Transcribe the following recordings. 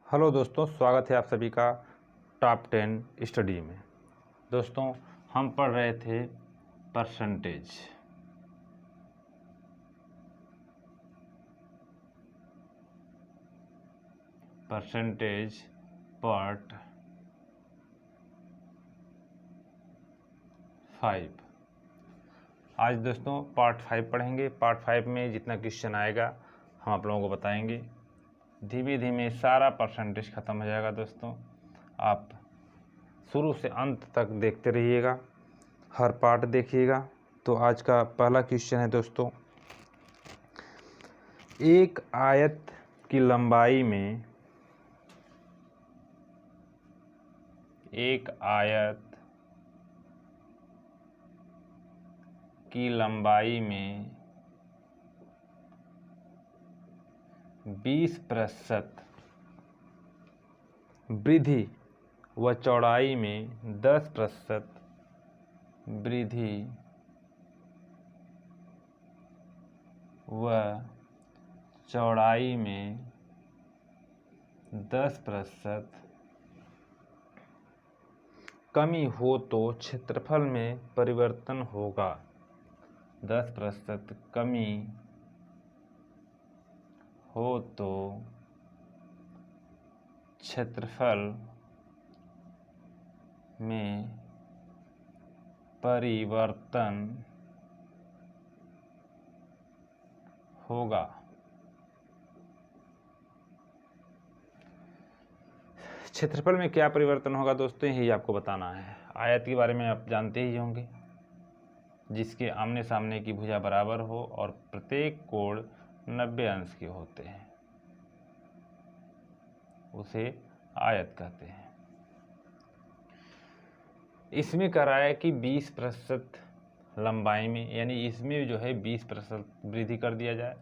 Hello दोस्तों, स्वागत है आप सभी का टॉप 10 स्टडी में। दोस्तों, हम पढ़ रहे थे परसेंटेज पार्ट 5। आज दोस्तों पार्ट 5 पढ़ेंगे। पार्ट 5 में जितना क्वेश्चन आएगा हम आप लोगों को बताएंगे। धीमे धीमे सारा परसेंटेज ख़त्म हो जाएगा। दोस्तों, आप शुरू से अंत तक देखते रहिएगा, हर पार्ट देखिएगा। तो आज का पहला क्वेश्चन है दोस्तों, एक आयत की लंबाई में एक आयत की लंबाई में 20% वृद्धि व चौड़ाई में 10% वृद्धि व चौड़ाई में 10% कमी हो तो क्षेत्रफल में परिवर्तन होगा। 10% कमी हो तो क्षेत्रफल में परिवर्तन होगा। क्षेत्रफल में क्या परिवर्तन होगा दोस्तों, यही आपको बताना है। आयत के बारे में आप जानते ही होंगे, जिसके आमने सामने की भुजा बराबर हो और प्रत्येक कोण 90 अंश के होते हैं, उसे आयत कहते हैं। इसमें कह रहा है कि 20% लंबाई में, यानी इसमें जो है 20% वृद्धि कर दिया जाए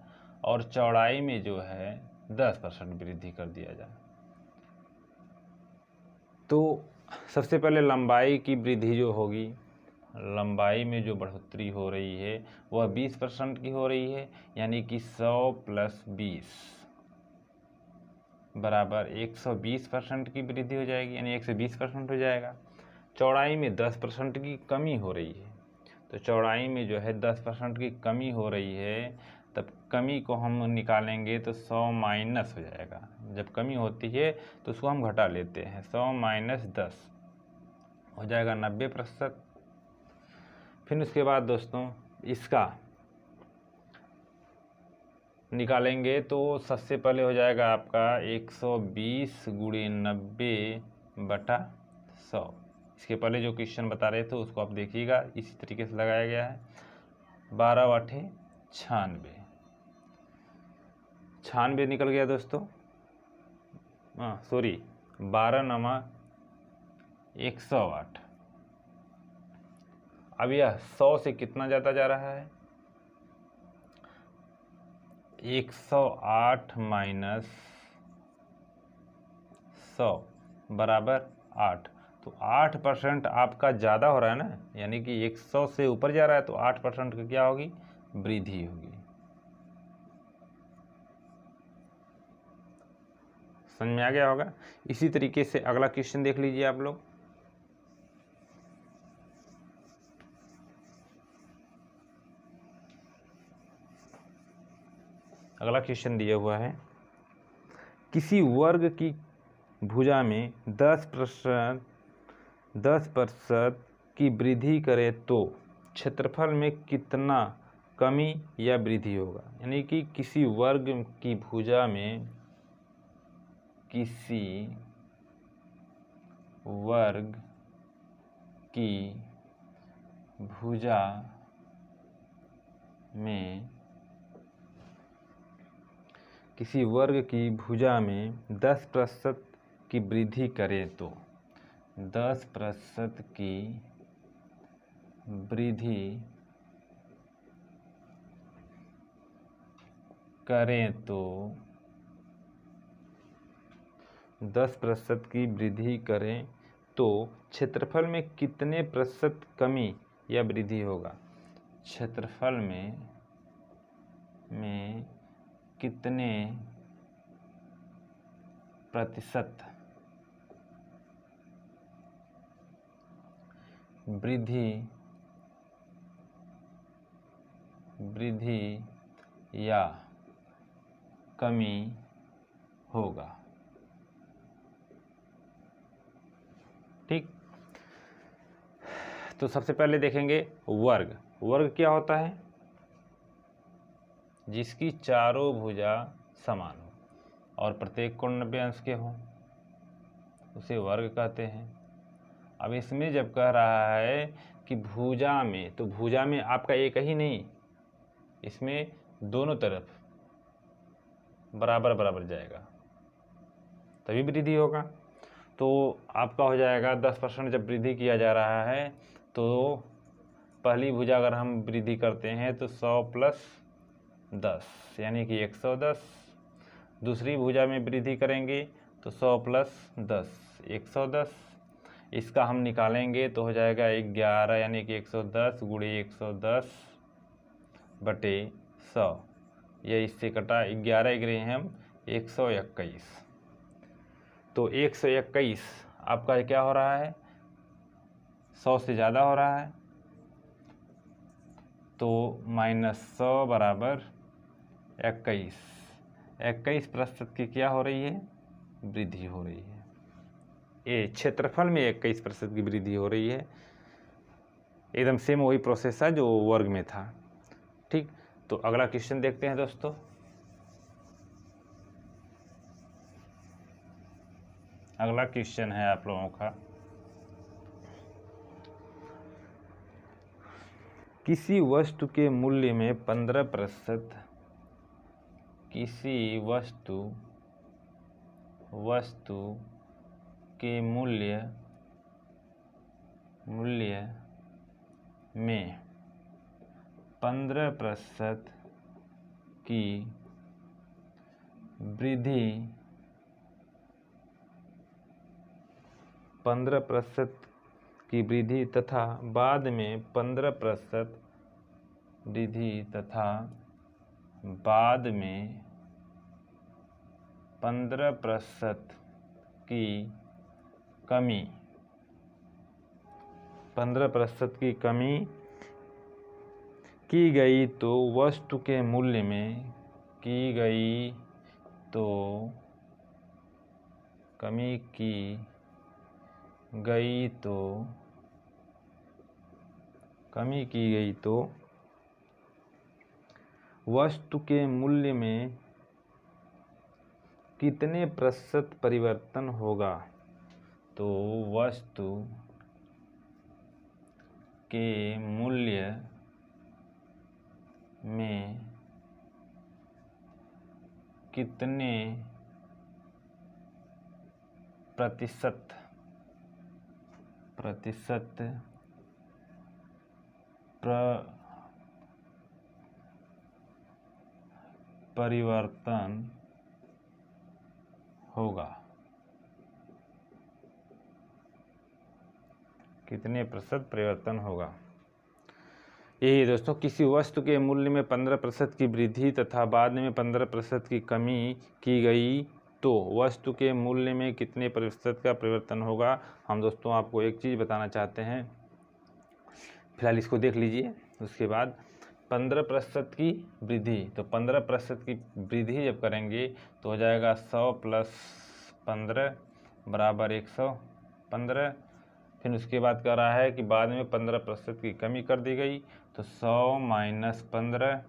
और चौड़ाई में जो है 10% वृद्धि कर दिया जाए। तो सबसे पहले लंबाई की वृद्धि जो होगी, लंबाई में जो बढ़ोतरी हो रही है वह 20% की हो रही है, यानी कि 100 + 20 बराबर 120% की वृद्धि हो जाएगी, यानी 120% हो जाएगा। चौड़ाई में 10% की कमी हो रही है, तो चौड़ाई में जो है 10% की कमी हो रही है, तब कमी को हम निकालेंगे तो 100 माइनस हो जाएगा। जब कमी होती है तो उसको हम घटा लेते हैं। 100 - 10 हो जाएगा 90%। फिर उसके बाद दोस्तों इसका निकालेंगे तो सबसे पहले हो जाएगा आपका 120 × 90/100। इसके पहले जो क्वेश्चन बता रहे थे उसको आप देखिएगा, इसी तरीके से लगाया गया है। 12 × 8 = 96 निकल गया दोस्तों। सॉरी, 12 × 108। अब यह 100 से कितना ज़्यादा जा रहा है? 108 - 100 बराबर 8। तो 8% आपका ज़्यादा हो रहा है ना, यानी कि 100 से ऊपर जा रहा है, तो 8% की क्या होगी? वृद्धि होगी। समझ में आ गया होगा। इसी तरीके से अगला क्वेश्चन देख लीजिए आप लोग। अगला क्वेश्चन दिया हुआ है, किसी वर्ग की भुजा में 10% की वृद्धि करे तो क्षेत्रफल में कितना कमी या वृद्धि होगा। यानी कि किसी वर्ग की भुजा में किसी वर्ग की भुजा में 10% की वृद्धि करें तो 10% की वृद्धि करें तो 10% की वृद्धि करें तो क्षेत्रफल में कितने प्रतिशत कमी या वृद्धि होगा। क्षेत्रफल में कितने प्रतिशत वृद्धि या कमी होगा। ठीक, तो सबसे पहले देखेंगे वर्ग। वर्ग क्या होता है? जिसकी चारों भुजा समान हो और प्रत्येक कोण 90 अंश के हो, उसे वर्ग कहते हैं। अब इसमें जब कह रहा है कि भुजा में, तो भुजा में आपका एक ही नहीं, इसमें दोनों तरफ बराबर बराबर जाएगा तभी वृद्धि होगा। तो आपका हो जाएगा 10% जब वृद्धि किया जा रहा है तो पहली भुजा अगर हम वृद्धि करते हैं तो 100 + 10 यानी कि 110। दूसरी भुजा में वृद्धि करेंगे तो 100 + 10 110। इसका हम निकालेंगे तो हो जाएगा 11 यानी कि 110 × 110 बटे 100। यह इससे कटा 11 गिरे हैं हम 121। तो 121 आपका क्या हो रहा है? 100 से ज़्यादा हो रहा है, तो -100 = 21। 21% की क्या हो रही है? वृद्धि हो रही है। ये क्षेत्रफल में 21% की वृद्धि हो रही है। एकदम सेम वही प्रोसेस है जो वर्ग में था। ठीक, तो अगला क्वेश्चन देखते हैं दोस्तों। अगला क्वेश्चन है आप लोगों का, किसी वस्तु के मूल्य में 15%, किसी वस्तु के मूल्य में 15% की वृद्धि 15% की वृद्धि तथा बाद में 15% वृद्धि तथा बाद में 15% की कमी, 15% की कमी की गई तो वस्तु के मूल्य में की गई तो कमी की गई तो कमी की गई तो वस्तु के मूल्य में कितने प्रतिशत परिवर्तन होगा? तो वस्तु के मूल्य में कितने प्रतिशत परिवर्तन होगा? कितने प्रतिशत परिवर्तन होगा? यही दोस्तों, किसी वस्तु के मूल्य में 15% की वृद्धि तथा बाद में 15% की कमी की गई तो वस्तु के मूल्य में कितने प्रतिशत का परिवर्तन होगा। हम दोस्तों आपको एक चीज़ बताना चाहते हैं, फिलहाल इसको देख लीजिए। उसके बाद 15% की वृद्धि, तो 15% की वृद्धि जब करेंगे तो हो जाएगा 100 + 15 = 115। फिर उसके बाद कह रहा है कि बाद में 15% की कमी कर दी गई, तो 100 - 15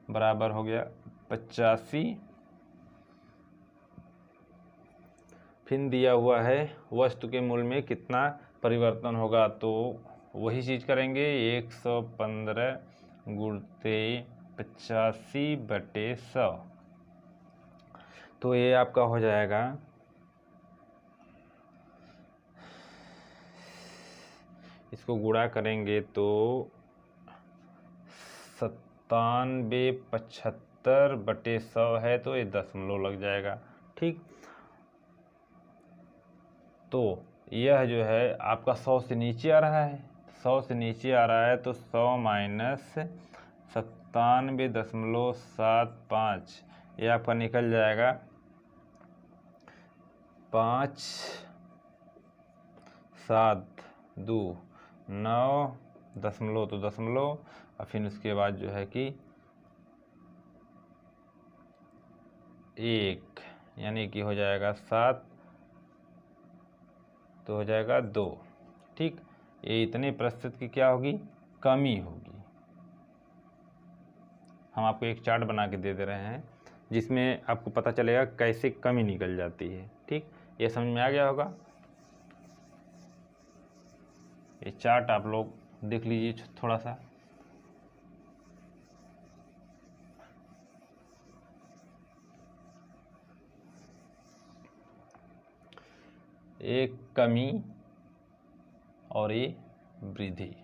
बराबर हो गया 85। फिर दिया हुआ है वस्तु के मूल्य में कितना परिवर्तन होगा, तो वही चीज़ करेंगे 115 × 85/100। तो ये आपका हो जाएगा 9775/100 है, तो ये दशमलव लग जाएगा। ठीक, तो यह जो है आपका 100 से नीचे आ रहा है, 100 से नीचे आ रहा है तो 100 - 97.75 ये आपका निकल जाएगा 5 7 2 9 दशमलव तो दशमलव और फिर उसके बाद जो है कि 1 यानी कि हो जाएगा 7 तो हो जाएगा 2। ठीक, ये इतने प्रतिशत की क्या होगी, कमी होगी। हम आपको एक चार्ट बना के दे रहे हैं जिसमें आपको पता चलेगा कैसे कमी निकल जाती है। ठीक, ये समझ में आ गया होगा। ये चार्ट आप लोग देख लीजिए थोड़ा सा। एक कमी और ये वृद्धि।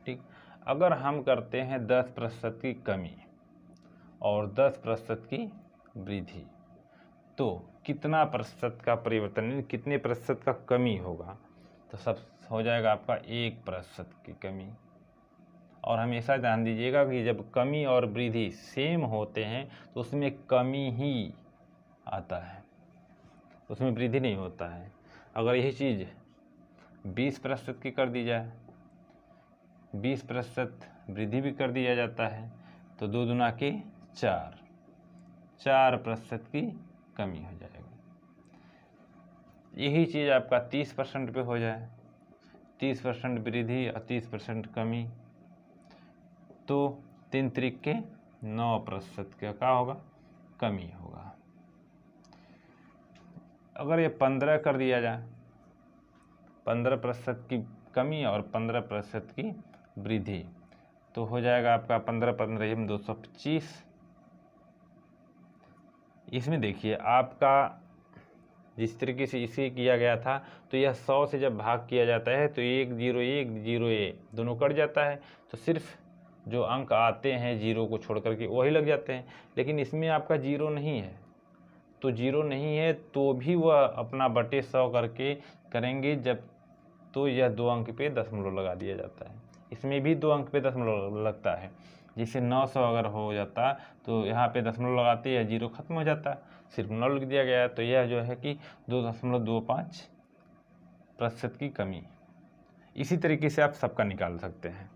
ठीक, अगर हम करते हैं 10% की कमी और 10% की वृद्धि तो कितना प्रतिशत का परिवर्तन, कितने प्रतिशत का कमी होगा, तो सब हो जाएगा आपका 1% की कमी। और हमेशा ध्यान दीजिएगा कि जब कमी और वृद्धि सेम होते हैं तो उसमें कमी ही आता है, उसमें वृद्धि नहीं होता है। अगर यही चीज़ 20% की कर दी जाए, 20% वृद्धि भी कर दिया जाता है तो 2 दूना के 4% की कमी हो जाएगी। यही चीज़ आपका 30% पे हो जाए, 30% वृद्धि और 30% कमी, तो 3 त्रिके 9% का क्या होगा, कमी होगा। अगर ये 15 कर दिया जाए, 15% की कमी और 15% की वृद्धि, तो हो जाएगा आपका 15 225। इसमें देखिए आपका जिस तरीके से इसे किया गया था तो यह 100 से जब भाग किया जाता है तो 1 0 1 0 1 दोनों कट जाता है, तो सिर्फ जो अंक आते हैं जीरो को छोड़ करके वही लग जाते हैं। लेकिन इसमें आपका जीरो नहीं है, तो जीरो नहीं है तो भी वह अपना बटे 100 करके करेंगे जब, तो यह 2 अंक पे दशमलव लगा दिया जाता है। इसमें भी 2 अंक पे दशमलव लगता है, जैसे 900 अगर हो जाता तो यहाँ पे दशमलव लगाते या जीरो खत्म हो जाता, सिर्फ 9 लिख दिया गया है। तो यह जो है कि 2.25% की कमी। इसी तरीके से आप सबका निकाल सकते हैं,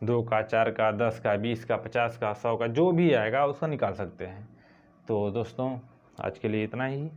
2 का, 4 का, 10 का, 20 का, 50 का, 100 का, जो भी आएगा उसका निकाल सकते हैं। तो दोस्तों आज के लिए इतना ही।